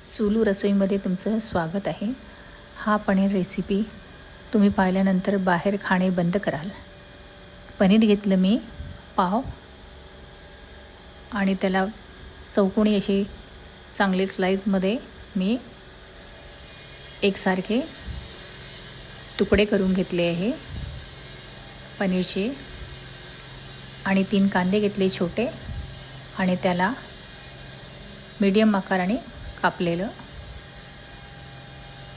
सुलू रसोईमध्ये तुमचं स्वागत आहे। हा पनीर रेसिपी तुम्ही पाहिल्यानंतर बाहेर खाणे बंद कराल। पनीर घेतलं मी पाव आणि त्याला चौकोनी असे चांगले स्लाइसमध्ये मी एकसारखे तुकडे करून घेतले आहे पनीरचे। आणि 3 कांदे घेतले छोटे आणि त्याला मीडियम आकाराने कापलेलं।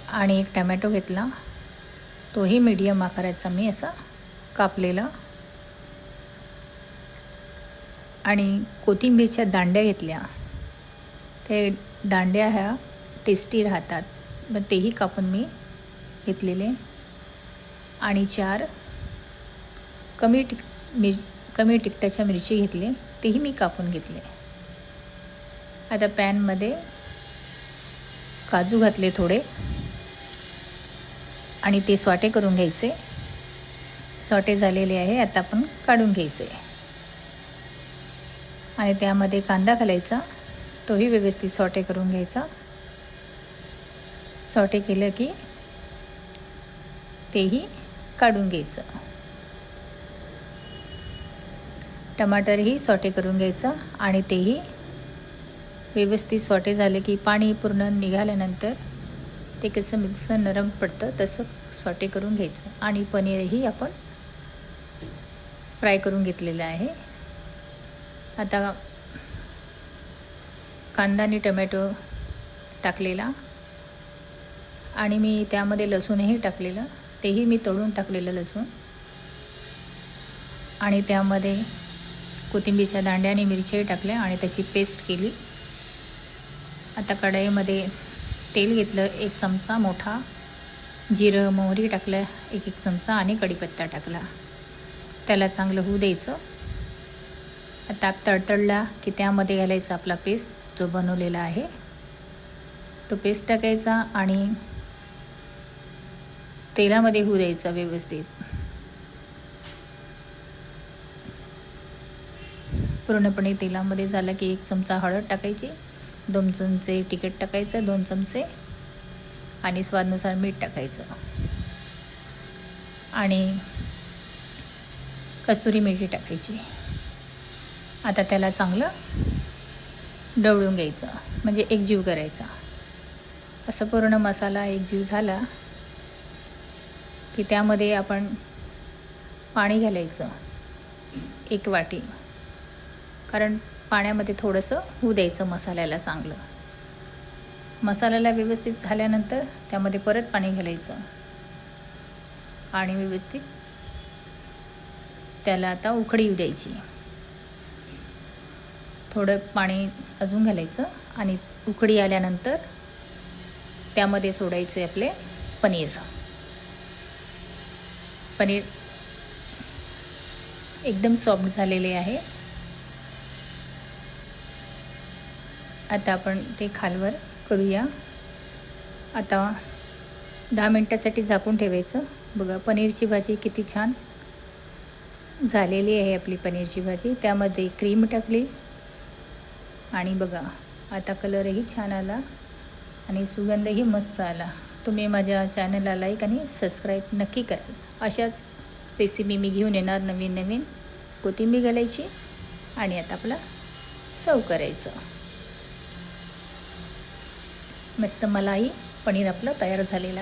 आणि एक टोमॅटो घेतला, तोही मीडियम आकाराचा मी असा कापलेला। आणि कोथिंबीरच्या दांड्या घेतल्या, ते दांड्या ह्या टेस्टी राहतात, पण तेही कापून मी घेतलेले। आणि 4 कमी तिखटाच्या मिरची घेतली, तेही मी कापून घेतले। आता पॅनमध्ये काजू घातले थोडे आणि ते सॉटे करून घ्यायचे। सॉटे झालेले आहे, आता आपण काढून घ्यायचे। आणि त्यामध्ये कांदा घालायचा, तोही व्यवस्थित सॉटे करून घ्यायचा। सॉटे केलं की तेही काढून घ्यायचं। टमाटरही सॉटे करून घ्यायचं आणि तेही व्यवस्थित सॉटे झाले की पाणी पूर्ण निघाल्यानंतर ते कसं मिक्स नरम पडतं तसं सॉटे करून घ्यायचं। आणि पनीरही आपण फ्राय करून घेतलेलं आहे। आता कांदा आणि टोमॅटो टाकलेला आणि मी त्यामध्ये लसूणही टाकलेलं, तेही मी तळून टाकलेलं लसूण। आणि त्यामध्ये कोथिंबीरच्या दांड्या आणि मिरच्याही टाकल्या आणि त्याची पेस्ट केली। आता कढईमध्ये तेल घेतलं, 1 चमचा मोठा जिरं मोहरी टाकलं, 1 चमचा आणि कढीपत्ता टाकला। त्याला चांगलं होऊ द्यायचं। आता तडतडला की त्यामध्ये घालायचा आपला पेस्ट जो बनवलेला आहे, तो पेस्ट टाकायचा आणि तेलामध्ये होऊ द्यायचा व्यवस्थित। पूर्णपणे तेलामध्ये झालं की 1 चमचा हळद टाकायची, 2 चमचे तिखट टाकायचं, 2 चमचे आणि स्वादानुसार मीठ टाकायचं आणि कस्तुरी मेथी टाकायची। आता त्याला चांगलं ढवळून घ्यायचं, म्हणजे एकजीव करायचा। असं पूर्ण मसाला एकजीव झाला की त्यामध्ये आपण पाणी घालायचं 1 वाटी, कारण पाण्यामध्ये थोडंसं होऊ द्यायचं मसाल्याला चांगलं। मसाल्याला व्यवस्थित झाल्यानंतर त्यामध्ये परत पाणी घालायचं आणि व्यवस्थित त्याला आता उकळी येऊ द्यायची। थोडं पाणी अजून घालायचं आणि उकळी आल्यानंतर त्यामध्ये सोडायचे आपले पनीर एकदम सॉफ्ट झालेले आहे। आता आपण ते खालवर करूया। आता 10 मिनिटासाठी झाकून ठेवायचं। बघा पनीरची भाजी किती छान झालेली आहे आपली पनीरची भाजी। त्यामध्ये क्रीम टाकली आणि बघा आता कलरही छान आला आणि सुगंधही मस्त आला। तुम्ही माझ्या चॅनलला लाईक आणि सबस्क्राईब नक्की करा। अशाच रेसिपी मी घेऊन येणार नवीन कोथिंबीर घालायची आणि आता आपला सर्व करायचं। मस्त मलाई पनीर आपलं तयार झालेलं